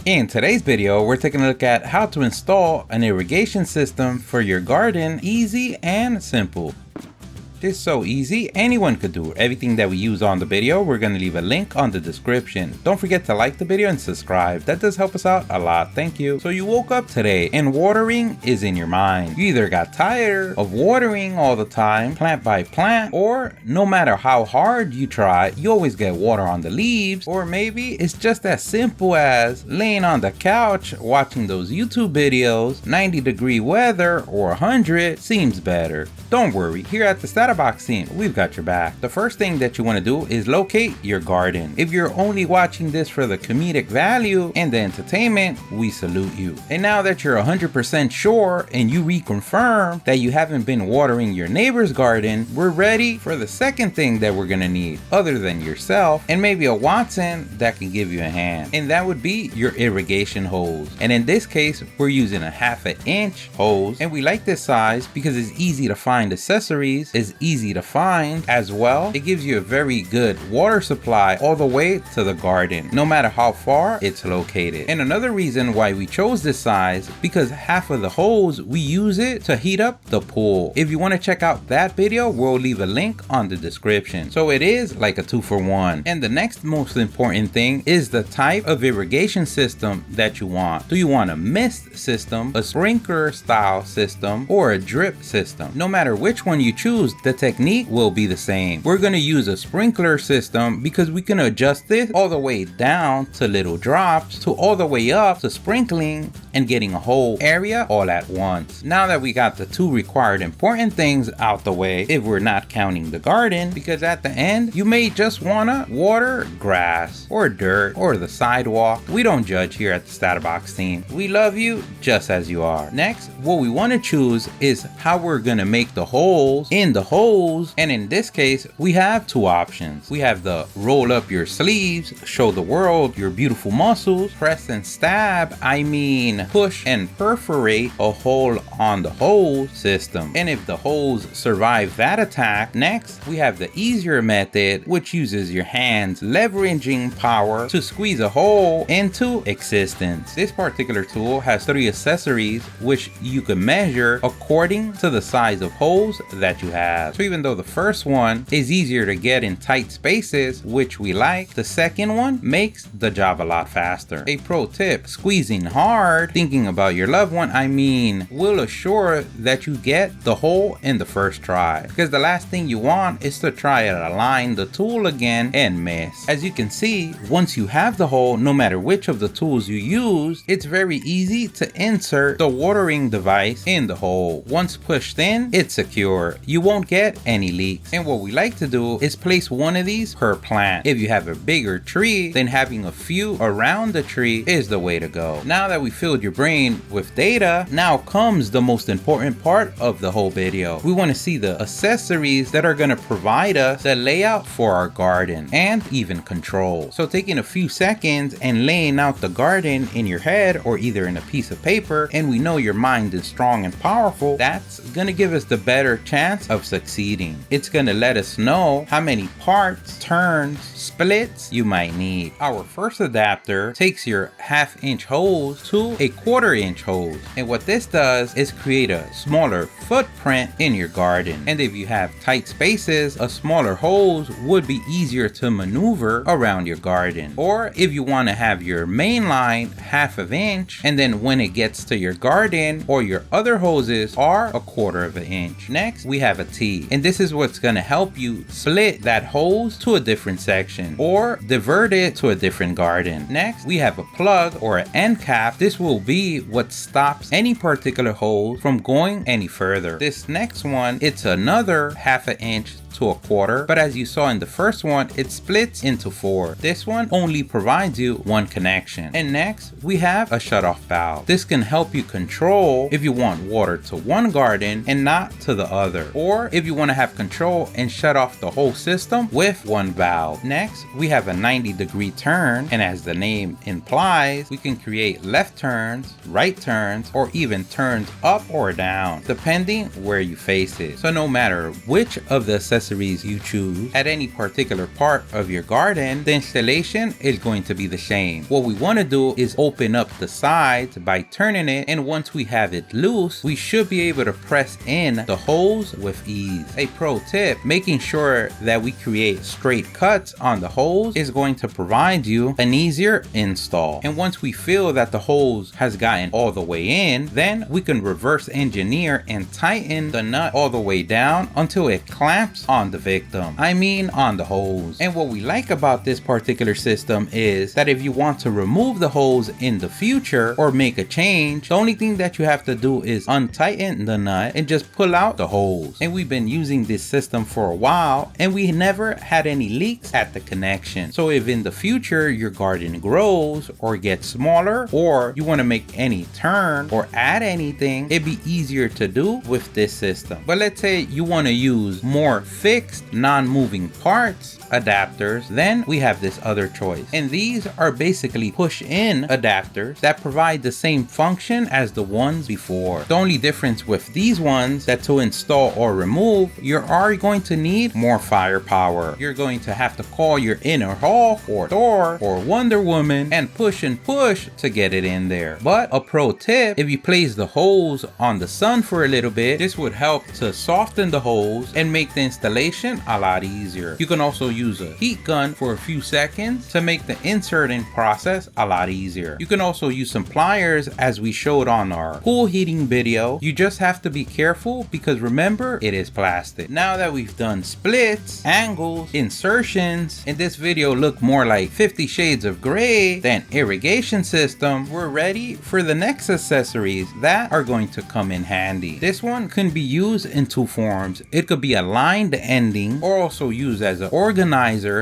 In today's video, we're taking a look at how to install an irrigation system for your garden, easy and simple. It's so easy, anyone could do it. Everything that we use on the video, we're going to leave a link on the description. Don't forget to like the video and subscribe. That does help us out a lot. Thank you. So you woke up today and watering is in your mind. You either got tired of watering all the time, plant by plant, or no matter how hard you try, you always get water on the leaves, or maybe it's just as simple as laying on the couch watching those YouTube videos. 90-degree weather or 100 seems better. Don't worry, here at the StatUpBox team, we've got your back. The first thing that you want to do is locate your garden. If you're only watching this for the comedic value and the entertainment, we salute you. And now that you're 100% sure and you reconfirm that you haven't been watering your neighbor's garden, we're ready for the second thing that we're gonna need, other than yourself and maybe a Watson that can give you a hand. And that would be your irrigation hose. And in this case, we're using a 1/2 inch hose. And we like this size because it's easy to find accessories, is easy to find as well. It gives you a very good water supply all the way to the garden, no matter how far it's located. And another reason why we chose this size, because half of the hose, we use it to heat up the pool. If you want to check out that video, we'll leave a link on the description. So it is like a 2-for-1. And the next most important thing is the type of irrigation system that you want. Do you want a mist system, a sprinkler style system, or a drip system? No matter which one you choose, the technique will be the same. We're going to use a sprinkler system because we can adjust this all the way down to little drops to all the way up to sprinkling and getting a whole area all at once. Now that we got the two required important things out the way, if we're not counting the garden, because at the end you may just wanna water grass or dirt or the sidewalk. We don't judge here at the StatUpBox team. We love you just as you are. Next, what we want to choose is how we're gonna make the holes in the hose, and in this case we have two options. We have the roll up your sleeves, show the world your beautiful muscles, press and stab, push and perforate a hole on the hose system. And if the hose survive that attack, next we have the easier method, which uses your hands leveraging power to squeeze a hole into existence. This particular tool has 3 accessories which you can measure according to the size of hose that you have. So even though the first one is easier to get in tight spaces, which we like, the second one makes the job a lot faster. A pro tip: squeezing hard, thinking about your loved one, will assure that you get the hole in the first try, because the last thing you want is to try to align the tool again and miss. As you can see, once you have the hole, no matter which of the tools you use, it's very easy to insert the watering device in the hole. Once pushed in, it's secure. You won't get any leaks. And what we like to do is place one of these per plant. If you have a bigger tree, then having a few around the tree is the way to go. Now that we filled your brain with data, now comes the most important part of the whole video. We want to see the accessories that are going to provide us the layout for our garden and even control. So taking a few seconds and laying out the garden in your head or either in a piece of paper, and we know your mind is strong and powerful, that's going to give us the better chance of succeeding. It's going to let us know how many parts, turns, splits you might need. Our first adapter takes your 1/2 inch hose to a 1/4 inch hose, and what this does is create a smaller footprint in your garden. And if you have tight spaces, a smaller hose would be easier to maneuver around your garden. Or if you want to have your main line 1/2 inch, and then when it gets to your garden or your other hoses are a 1/4 inch. Next we have a T, and this is what's going to help you split that hose to a different section or divert it to a different garden. Next we have a plug or an end cap. This will be what stops any particular hose from going any further. This next one, it's another 1/2 inch to a 1/4, but as you saw in the first one, it splits into 4. This one only provides you one connection. And next we have a shutoff valve. This can help you control if you want water to one garden and not to the other, or if you want to have control and shut off the whole system with one valve. Next we have a 90-degree turn, and as the name implies, we can create left turns, right turns, or even turns up or down depending where you face it. So no matter which of the accessories accessories you choose at any particular part of your garden, the installation is going to be the same. What we want to do is open up the sides by turning it, and once we have it loose, we should be able to press in the hose with ease. A pro tip, making sure that we create straight cuts on the hose is going to provide you an easier install. And once we feel that the hose has gotten all the way in, then we can reverse engineer and tighten the nut all the way down until it clamps on the victim. I mean on the hose. And what we like about this particular system is that if you want to remove the hose in the future or make a change, the only thing that you have to do is untighten the nut and just pull out the hose. And we've been using this system for a while and we never had any leaks at the connection. So if in the future your garden grows or gets smaller, or you want to make any turn or add anything, it'd be easier to do with this system. But let's say you want to use more fixed non-moving parts adapters, then we have this other choice. And these are basically push-in adapters that provide the same function as the ones before. The only difference with these ones that to install or remove, you are going to need more firepower. You're going to have to call your inner Hulk or Thor or Wonder Woman and push to get it in there. But a pro tip, if you place the hose on the sun for a little bit, this would help to soften the hose and make the installation a lot easier. You can also use a heat gun for a few seconds to make the inserting process a lot easier. You can also use some pliers as we showed on our pool heating video. You just have to be careful because remember, it is plastic. Now that we've done splits, angles, insertions, and this video looked more like 50 Shades of Grey than irrigation system, we're ready for the next accessories that are going to come in handy. This one can be used in two forms. It could be a lined ending or also used as an organizer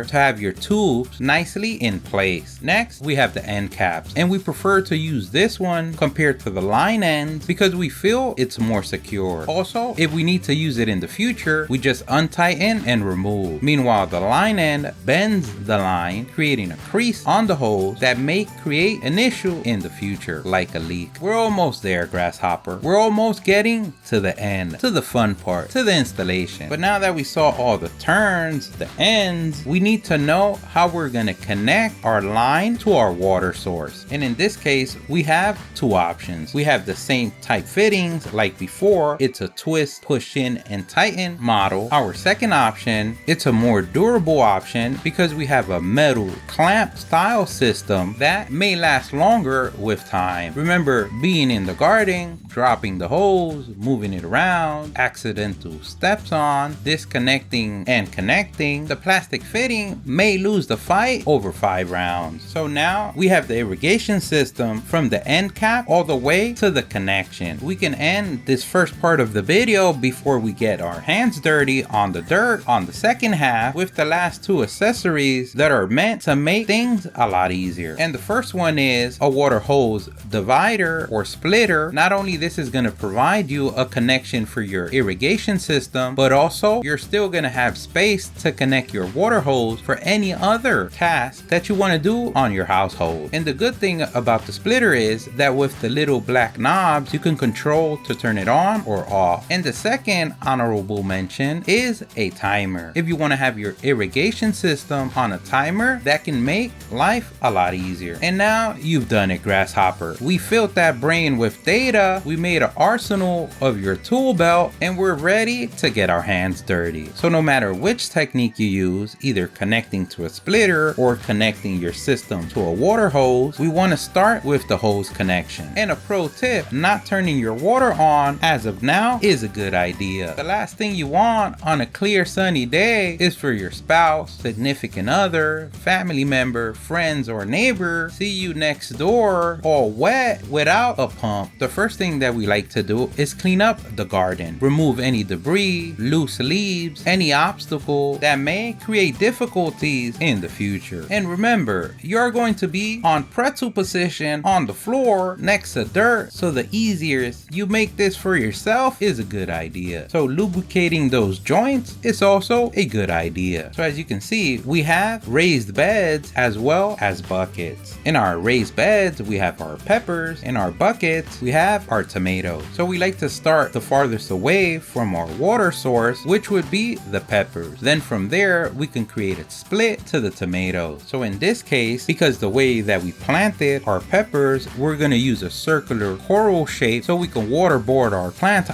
to have your tubes nicely in place. Next, we have the end caps, and we prefer to use this one compared to the line ends because we feel it's more secure. Also, if we need to use it in the future, we just untighten and remove. Meanwhile, the line end bends the line, creating a crease on the hose that may create an issue in the future, like a leak. We're almost there, grasshopper. We're almost getting to the end, to the fun part, to the installation. But now that we saw all the turns, the ends, we need to know how we're going to connect our line to our water source. And in this case, we have two options. We have the same type fittings like before. It's a twist, push in and tighten model. Our second option, it's a more durable option because we have a metal clamp style system that may last longer with time. Remember, being in the garden, dropping the hose, moving it around, accidental steps on, disconnecting and connecting, the plastic fitting may lose the fight over 5 rounds. So now we have the irrigation system from the end cap all the way to the connection. We can end this first part of the video before we get our hands dirty on the dirt on the second half with the last two accessories that are meant to make things a lot easier. And the first one is a water hose divider or splitter. Not only this is going to provide you a connection for your irrigation system, but also you're still going to have space to connect your water hose for any other task that you want to do on your household. And the good thing about the splitter is that with the little black knobs, you can control to turn it on or off. And the second honorable mention is a timer. If you want to have your irrigation system on a timer, that can make life a lot easier. And now you've done it, grasshopper. We filled that brain with data, we made an arsenal of your tool belt, and we're ready to get our hands dirty. So no matter which technique you use, either connecting to a splitter or connecting your system to a water hose, we want to start with the hose connection. And a pro tip, not turning your water on as of now is a good idea. The last thing you want on a clear sunny day is for your spouse, significant other, family member, friends, or neighbor see you next door all wet without a pump. The first thing that we like to do is clean up the garden, remove any debris, loose leaves, any obstacle that may create difficulties in the future. And remember, you're going to be on pretzel position on the floor next to dirt, so the easiest you make this for yourself is a good idea. So lubricating those joints is also a good idea. So as you can see, we have raised beds as well as buckets. In our raised beds, we have our peppers. In our buckets, we have our tomatoes. So we like to start the farthest away from our water source, which would be the peppers. Then from there, we can create a split to the tomatoes. So in this case, because the way that we planted our peppers, we're gonna use a circular coral shape so we can waterboard our plants.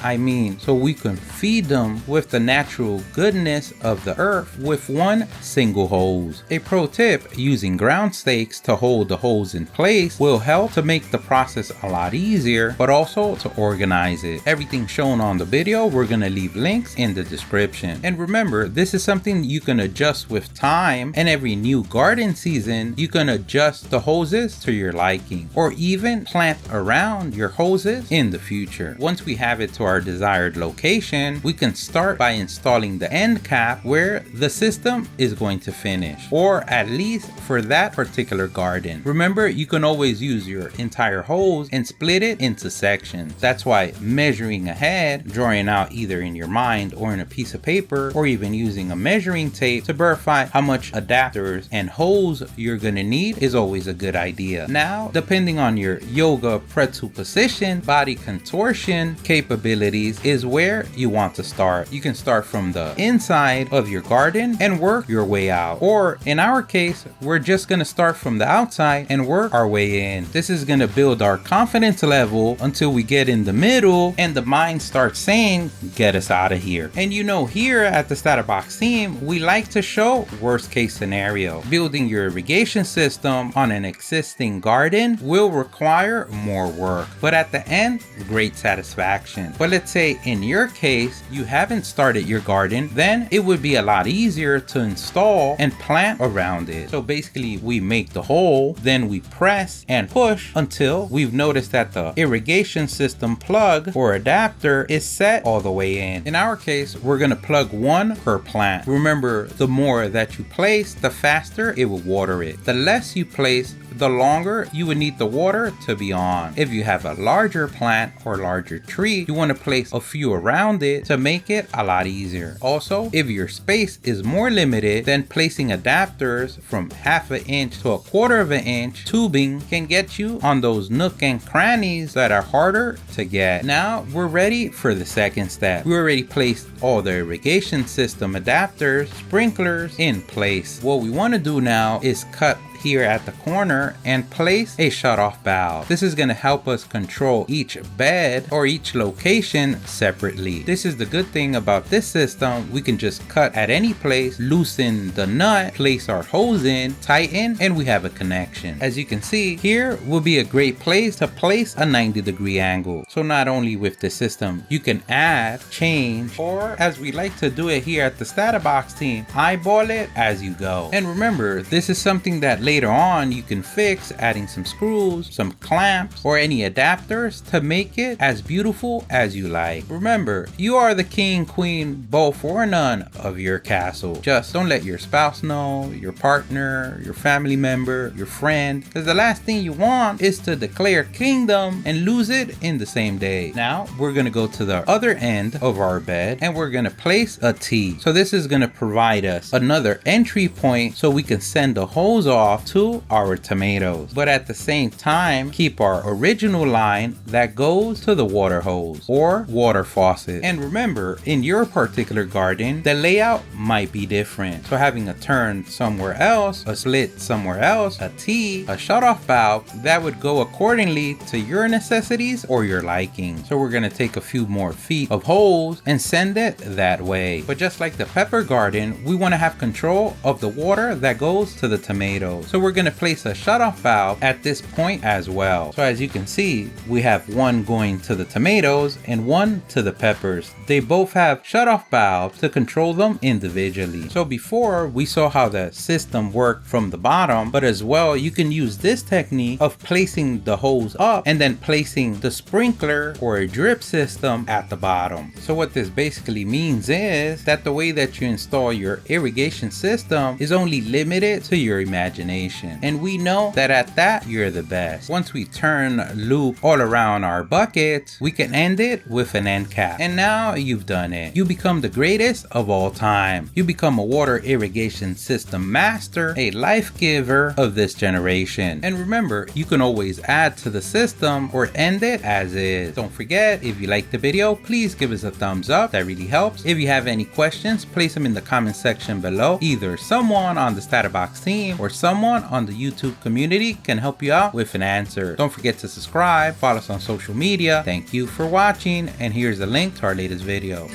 So we can feed them with the natural goodness of the earth with one single hose. A pro tip, using ground stakes to hold the hose in place will help to make the process a lot easier, but also to organize it. Everything shown on the video, we're gonna leave links in the description. And remember, this is something you can adjust with time, and every new garden season, you can adjust the hoses to your liking, or even plant around your hoses in the future. Once we have it to our desired location, we can start by installing the end cap where the system is going to finish, or at least for that particular garden. Remember, you can always use your entire hose and split it into sections. That's why measuring ahead, drawing out either in your mind or in a piece of paper, or even using a measuring tape to verify how much adapters and hose you're gonna need is always a good idea. Now, depending on your yoga pretzel position, body contortion capabilities is where you want to start. You can start from the inside of your garden and work your way out. Or in our case, we're just gonna start from the outside and work our way in. This is gonna build our confidence level until we get in the middle and the mind starts saying, get us out of here. And you know, here at the StatUpBox team, we like to show worst case scenario. Building your irrigation system on an existing garden will require more work, but at the end, great satisfaction. But let's say in your case, you haven't started your garden, then it would be a lot easier to install and plant around it. So basically, we make the hole, then we press and push until we've noticed that the irrigation system plug or adapter is set all the way in. In our case, we're gonna plug one per plant. Remember, the more that you place, the faster it will water it. The less you place, the longer you would need the water to be on. If you have a larger plant or larger tree, you want to place a few around it to make it a lot easier. Also, if your space is more limited, then placing adapters from 1/2 inch to 1/4 inch tubing can get you on those nook and crannies that are harder to get. Now we're ready for the second step. We already placed all the irrigation system adapters, sprinklers in place. What we want to do now is cut here at the corner and place a shutoff valve. This is going to help us control each bed or each location separately. This is the good thing about this system. We can just cut at any place, loosen the nut, place our hose in, tighten, and we have a connection. As you can see, here will be a great place to place a 90-degree angle. So not only with the system, you can add, change, or as we like to do it here at the StatUpBox team, eyeball it as you go. And remember, this is something that later on you can fix, adding some screws, some clamps, or any adapters to make it as beautiful as you like. Remember, you are the king, queen, both or none of your castle. Just don't let your spouse know, your partner, your family member, your friend, because the last thing you want is to declare kingdom and lose it in the same day. Now we're gonna go to the other end of our bed and we're gonna place a T. So this is gonna provide us another entry point so we can send the hose off to our tomatoes, but at the same time keep our original line that goes to the water hose or water faucet. And remember, in your particular garden, the layout might be different. So having a turn somewhere else, a slit somewhere else, a T, a shutoff valve, that would go accordingly to your necessities or your liking. So we're gonna take a few more feet of hose and send it that way. But just like the pepper garden, we wanna have control of the water that goes to the tomatoes. So we're gonna place a shutoff valve at this point as well. So as you can see, we have one going to the tomatoes and one to the peppers. They both have shutoff valves to control them individually. So before we saw how the system worked from the bottom, but as well you can use this technique of placing the hose up and then placing the sprinkler or a drip system at the bottom. So what this basically means is that the way that you install your irrigation system is only limited to your imagination. information. And we know that at that, you're the best. Once we turn loop all around our bucket, we can end it with an end cap. And now you've done it. You become the greatest of all time. You become a water irrigation system master, a life giver of this generation. And remember, you can always add to the system or end it as is. Don't forget, if you liked the video, please give us a thumbs up. That really helps. If you have any questions, place them in the comment section below. Either someone on the StatUpBox team or someone on the YouTube community can help you out with an answer. Don't forget to subscribe, follow us on social media. Thank you for watching, and here's a link to our latest video.